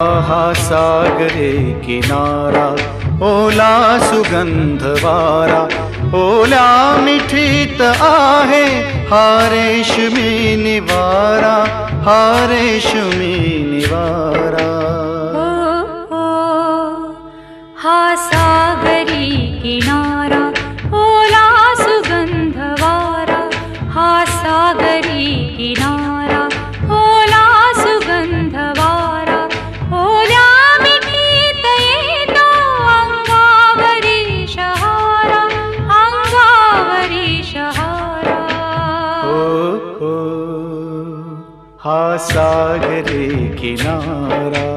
हा सागरे किनारा, ओला सुगंध वारा, ओल्या मिठीत आहे हा रेशमी निवारा, हा रेशमी निवारा. हा सागरी किनारा, ओला सुगंध वारा, हा सागरी किनारा, ओला सुगंध वारा, ओल्या मिठीत येतो अंगावरी शहारा, अंगावरी शहारा. हो, हा सागरी किनारा.